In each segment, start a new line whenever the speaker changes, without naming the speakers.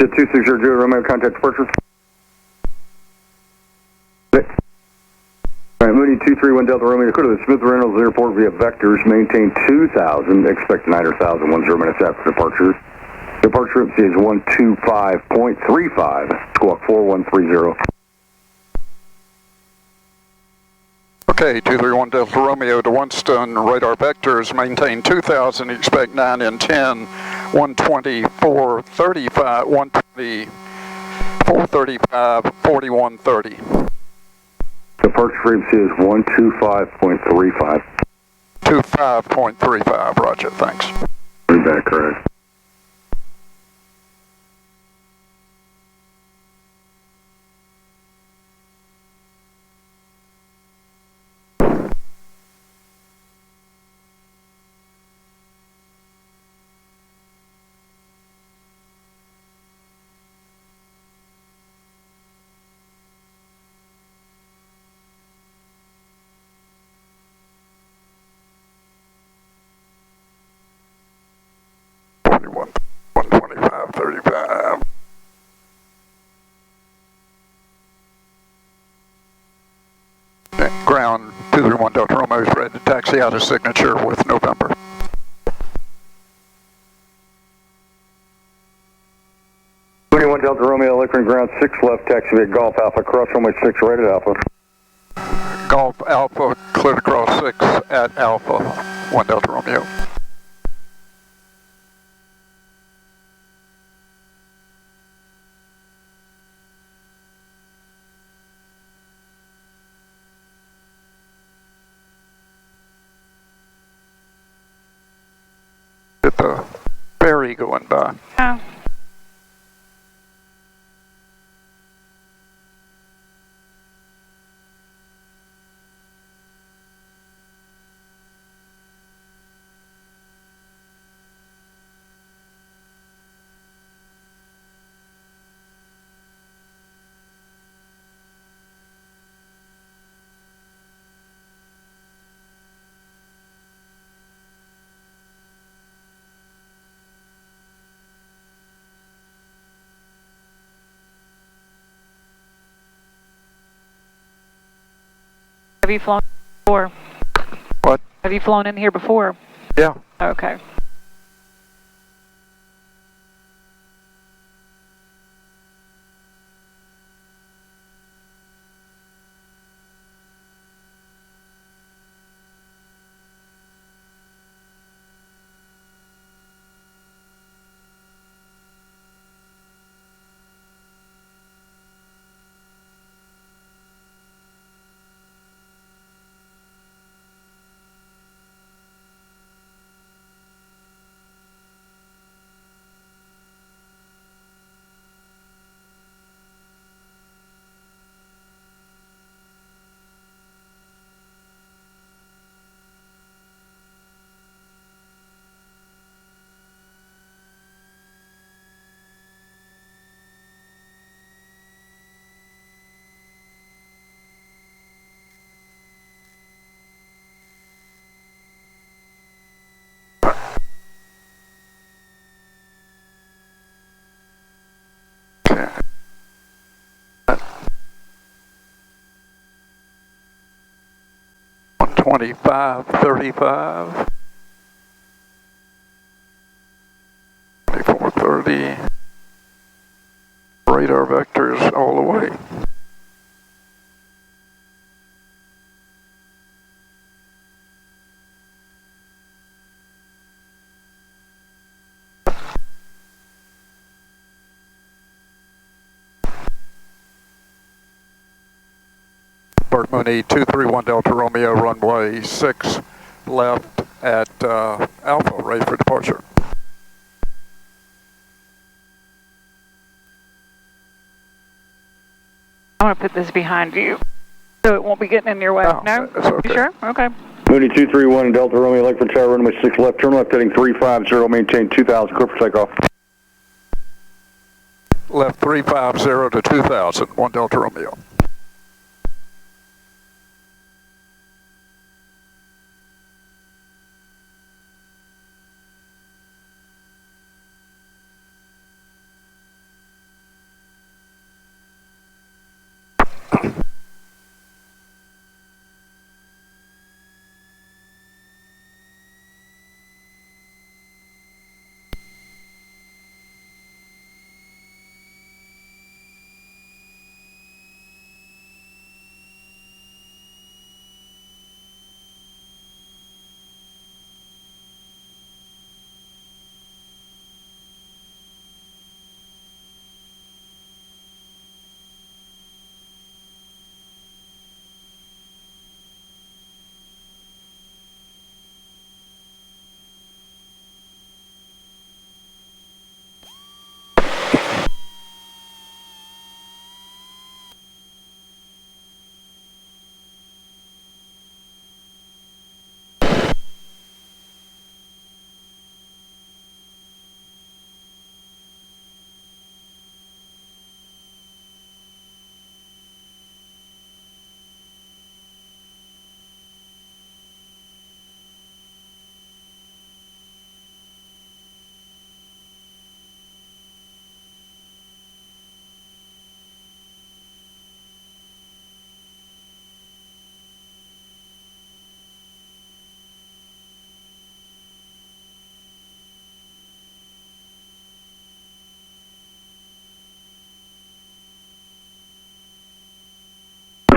Jet 260 Romeo, contact departure. Alright, Mooney 231 Delta Romeo, go to the Smith Reynolds Airport via vectors, maintain 2000, expect 9 or 1000, 10 minutes after departure. Departure is 125.35, squawk 4130.
Okay, 231 Delta Romeo to Winston, radar vectors, maintain 2000, expect 9 and 10, 124.35, 124.35, 4130.
Departure frequency is 125.35.
25.35, roger, thanks.
Read back, correct.
Ground 231 Delta Romeo is ready to taxi out of signature with November.
One Delta Romeo, Lakefront ground 6 left, taxi via Golf Alpha, cross runway 6 right at Alpha.
Golf Alpha, clear to cross 6 at Alpha, 1 Delta Romeo. Get the ferry going by.
Oh. Have you flown before?
What?
Have you flown in here before?
Yeah.
Okay.
Okay. 125.35. 2430. Radar vectors all the way. Burke, Mooney 231 Delta Romeo, runway 6 left at Alpha, ready for departure.
I'm going to put this behind you so it won't be getting in your way.
No?
No?
That's okay.
You sure? Okay.
Mooney 231 Delta Romeo, Lakefront Tower, runway 6 left, turn left heading 350, maintain 2000, clear for takeoff.
Left 350 to 2000, 1 Delta Romeo.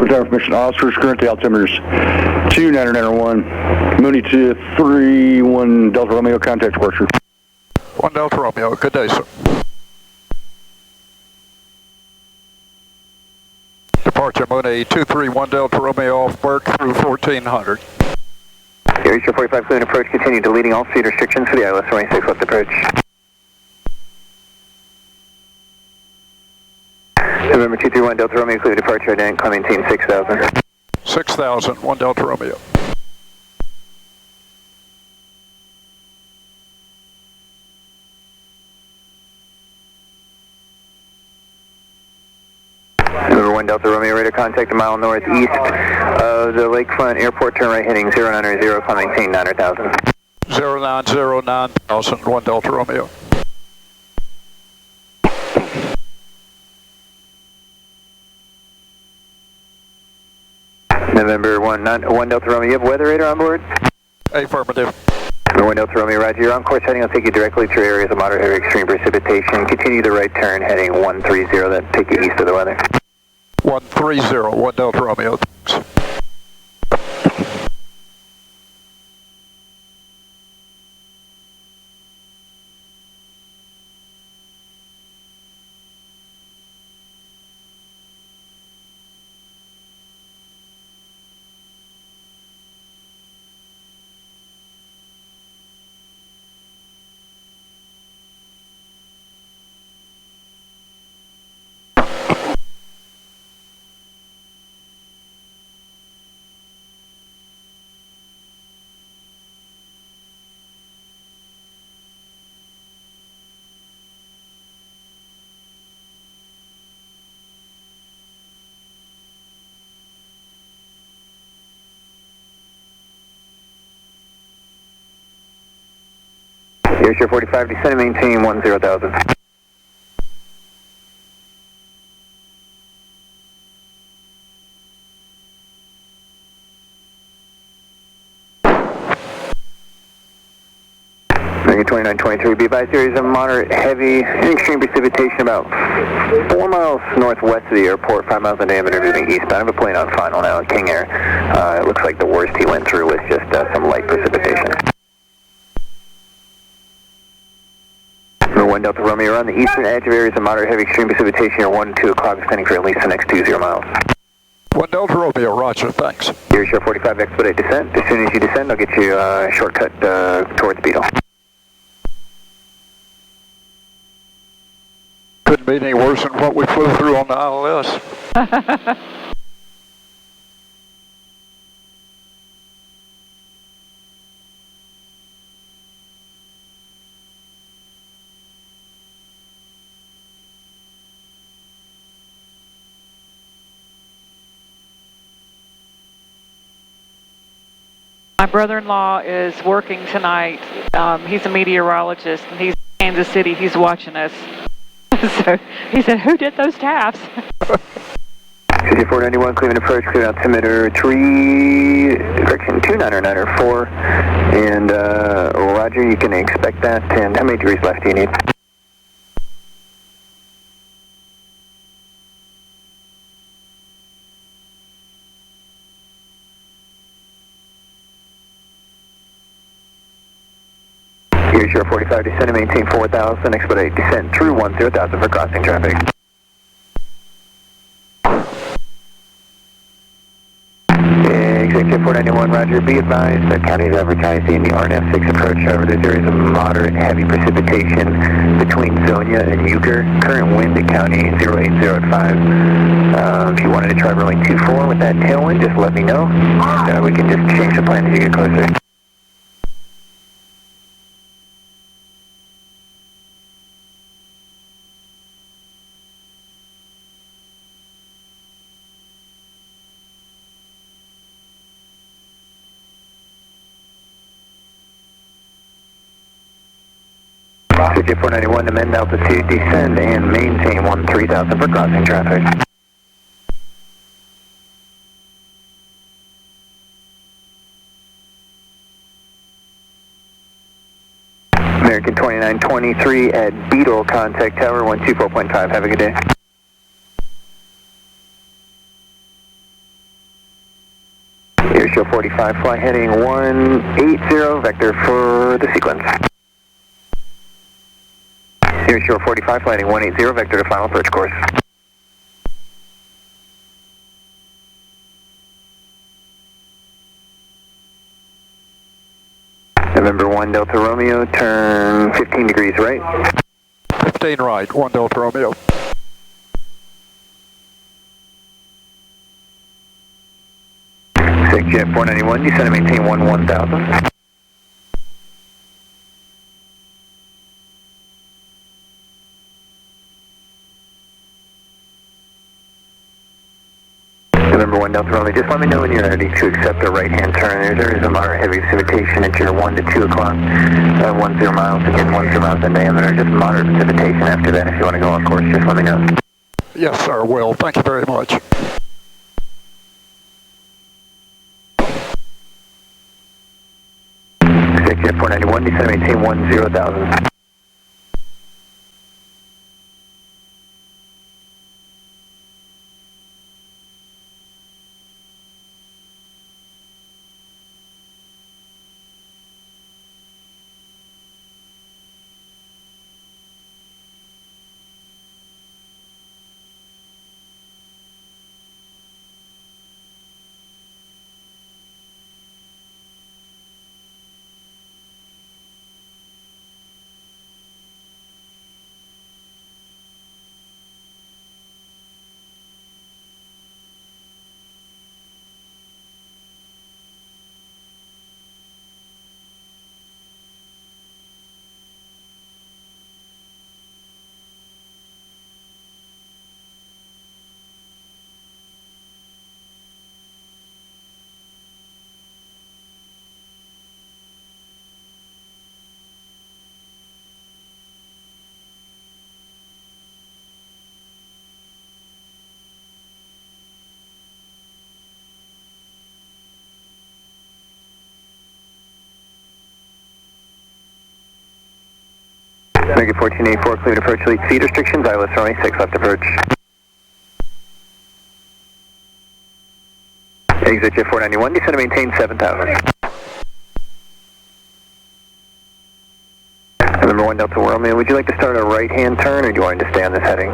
time information, officers, currently altimeters 2991, Mooney 231 Delta Romeo, contact departure.
1 Delta Romeo, good day, sir. Departure Mooney 231 Delta Romeo off Burke through 1400.
Erie 45 clear approach, continue deleting all speed restrictions for the ILS 26 left approach. November 231 Delta Romeo, clear departure, identity climbing team 6000.
6000, 1 Delta Romeo.
November 1 Delta Romeo, radar contact a mile northeast of the Lakefront Airport, turn right heading 090, climbing team 900,000.
0909,000, 1 Delta Romeo.
November 1 Delta Romeo, you have weather radar on board?
Affirmative.
November 1 Delta Romeo, roger. You're on course heading. I'll take you directly through areas of moderate heavy extreme precipitation. Continue the right turn heading 130, then take you east of the weather.
130, 1 Delta Romeo, thanks.
Erie 45, descend and maintain 10,000. American 2923, be advised areas of moderate, heavy, and extreme precipitation about 4 miles northwest of the airport, 5 miles in diameter, moving eastbound. I have a plane on final now in King Air. It looks like the worst he went through was just some light precipitation. 1 Delta Romeo, you're on the eastern edge of areas of moderate heavy extreme precipitation. You're 1 and 2 o'clock, descending for at least the next 20 miles.
1 Delta Romeo, roger, thanks.
Erie 45, expedite descent. As soon as you descend, I'll get you a shortcut towards Beetle.
Couldn't be any worse than what we flew through on the ILS.
My brother-in-law is working tonight. He's a meteorologist, and he's in Kansas City. He's watching us. So he said, "Who did those taps?"
5491, Cleveland approach, clear altimeter 2994, and roger, you can expect that. And how many degrees left do you need? Erie 45, descend and maintain 4,000, expedite descent through 10,000 for crossing traffic. Executive 491, roger, be advised that county is advertising the RNF6 approach. However, there's areas of moderate heavy precipitation between Zonia and Euchre. Current wind at county 080 at 5. If you wanted to try rolling 24 with that tailwind, just let me know, and we can just change the plan as you get closer. J 491, amend altitude, descend and maintain 13,000 for crossing traffic. American 2923 at Beetle, contact tower 124.5. Have a good day. Show 45, fly heading 180, vector for the sequence. Show 45, fly heading 180, vector to final approach course. November 1 Delta Romeo, turn 15 degrees right.
15 right, 1 Delta Romeo.
Jet 491, descend and maintain 1000. November 1 Delta Romeo, just let me know when you're ready to accept a right-hand turn. There is a moderate heavy precipitation at your 1 to 2 o'clock, 10 miles, again 10 miles in diameter, just moderate precipitation after that. If you want to go on course, just let me know.
Yes, sir, will. Thank you very much.
Jet 491, descend and maintain 10,000. Mega 1484, cleared approach, lead speed restrictions, ILS runway 6, left approach. Exit Jet 491, descend and maintain 7,000. Number 1 Delta Romeo, would you like to start a right-hand turn, or do you want to stay on this heading?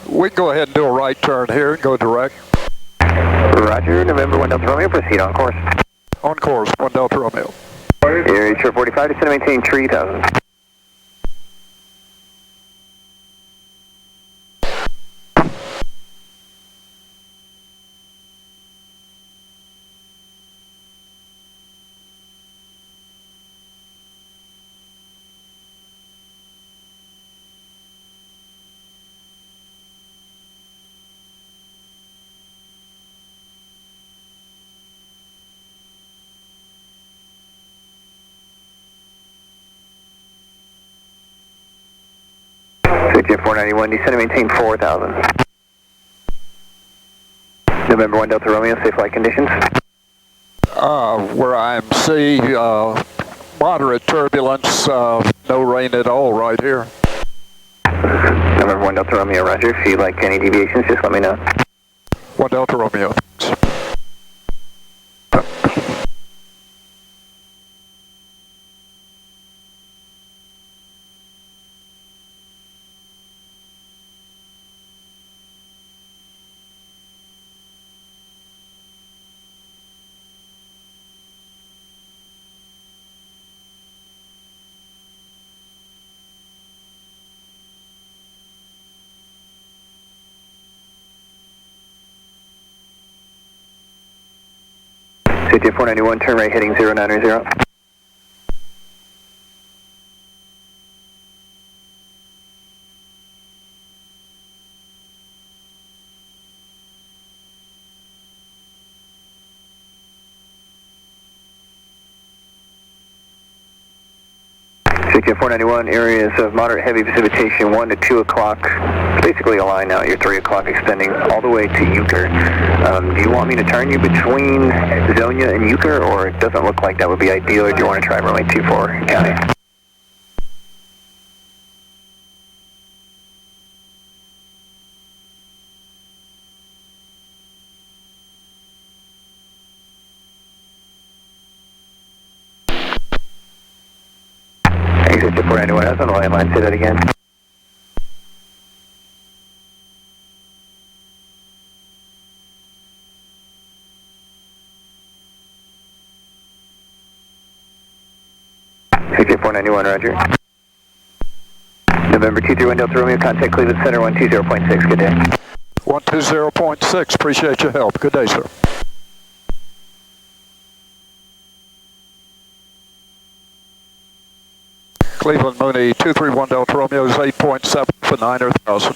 We can go ahead and do a right turn here and go direct.
Roger, November 1 Delta Romeo, proceed on course.
On course, 1 Delta Romeo.
Area Shore 45, descend and maintain 3,000. Jet 491, descend and maintain 4,000. November 1 Delta Romeo, safe flight conditions.
Where I'm C, moderate turbulence, no rain at all right here.
November 1 Delta Romeo, roger. If you'd like any deviations, just let me know.
1 Delta Romeo.
Jet 491, turn right heading 090. Jet 491, areas of moderate heavy precipitation 1 to 2 o'clock. Basically a line now at your 3 o'clock, extending all the way to Euchre. Do you want me to turn you between Zonia and Euchre, or it doesn't look like that would be ideal, or do you want to try runway 24 County? Exit 491, I was on the landline, say that again. Exit 491, roger. November 23 Delta Romeo, contact Cleveland Center 120.6, good day.
120.6, appreciate your help. Good day, sir. Cleveland Mooney, 231 Delta Romeo is 8.7 for 9,000.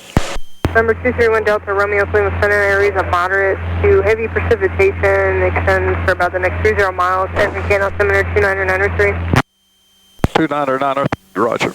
Number 231 Delta Romeo, Cleveland Center, areas of moderate to heavy precipitation, extends for about the next 30 miles, SNK altimeter 29903.
29903, roger.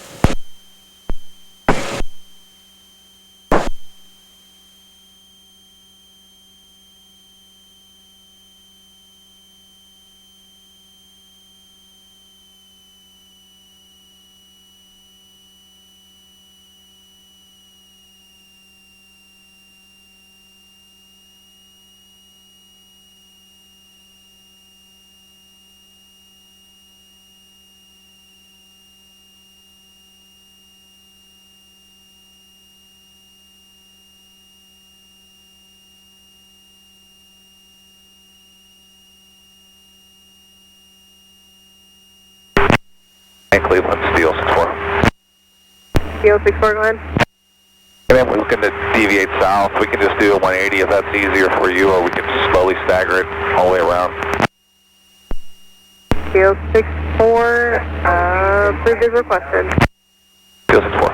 Cleveland, Steel 64.
Steel 64, go ahead.
If we're looking to deviate south, we can just do a 180 if that's easier for you, or we can slowly stagger it all the way around.
Steel 64, approved as requested.
Steel 64.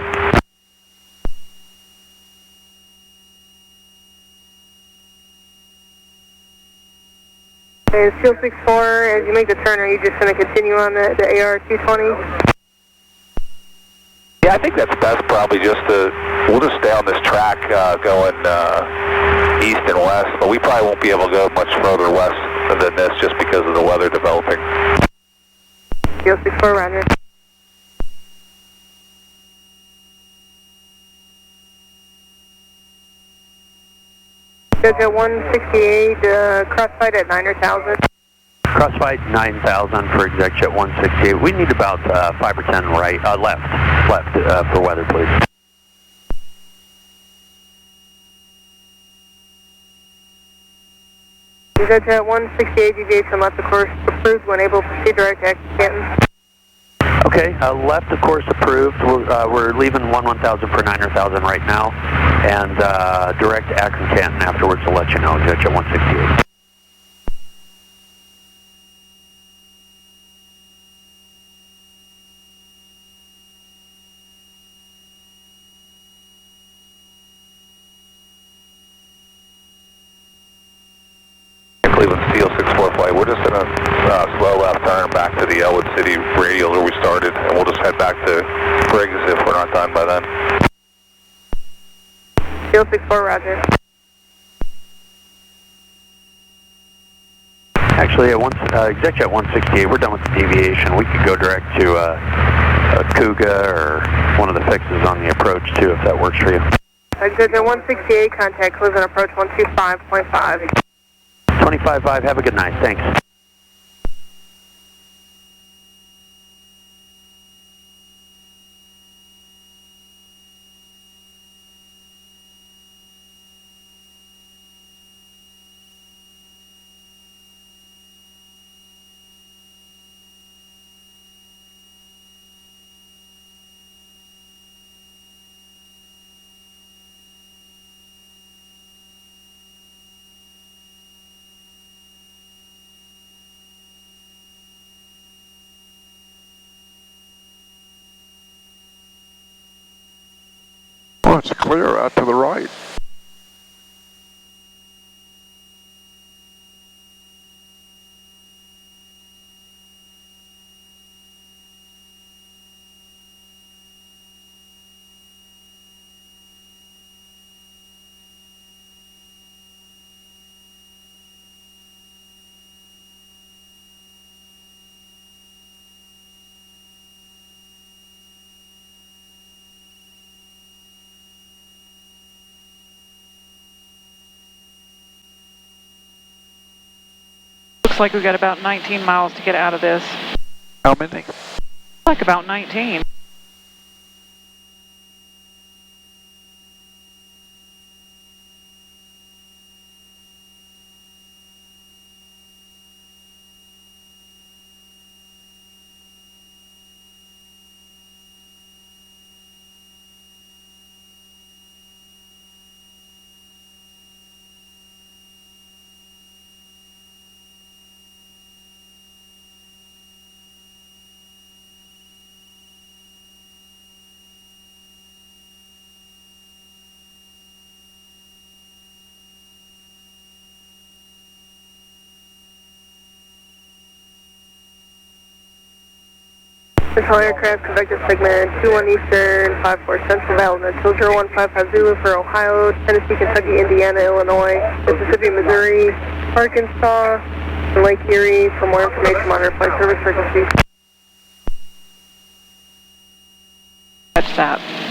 And Steel 64, as you make the turn, are you just going to continue on the AR 220?
Yeah, I think that's best probably just to, we'll just stay on this track going east and west, but we probably won't be able to go much further west than this just because of the weather developing.
Steel 64, roger. Judge 168, crossflight at 9,000.
Crossflight 9,000 for ExecJet 168. We need about 5 or 10 right, left for weather, please.
ExecJet 168, deviation left of course approved when able to proceed direct to Canton.
Okay, left of course approved. We're leaving 1000 for 9,000 right now, and direct to Axon Canton afterwards to let you know. ExecJet 168.
Cleveland Steel 64 flight. We're just in a slow left turn back to the Elwood City radial where we started, and we'll just head back to Briggs if we're not done by then.
Steel 64, roger.
Actually, ExecJet 168, we're done with the deviation. We could go direct to a Cougar or one of the fixes on the approach too, if that works for you.
ExecJet 168, contact Cleveland approach 125.5.
25.5, have a good night, thanks.
Well, it's clear out to the right.
Looks like we've got about 19 miles to get out of this.
How many?
Like about 19.
Central aircraft, convective segment 21 Eastern, 54 Central, Valid 0155 Zulu for Ohio, Tennessee, Kentucky, Indiana, Illinois, Mississippi, Missouri, Arkansas, and Lake Erie. For more information, monitor flight service frequency.
Catch that.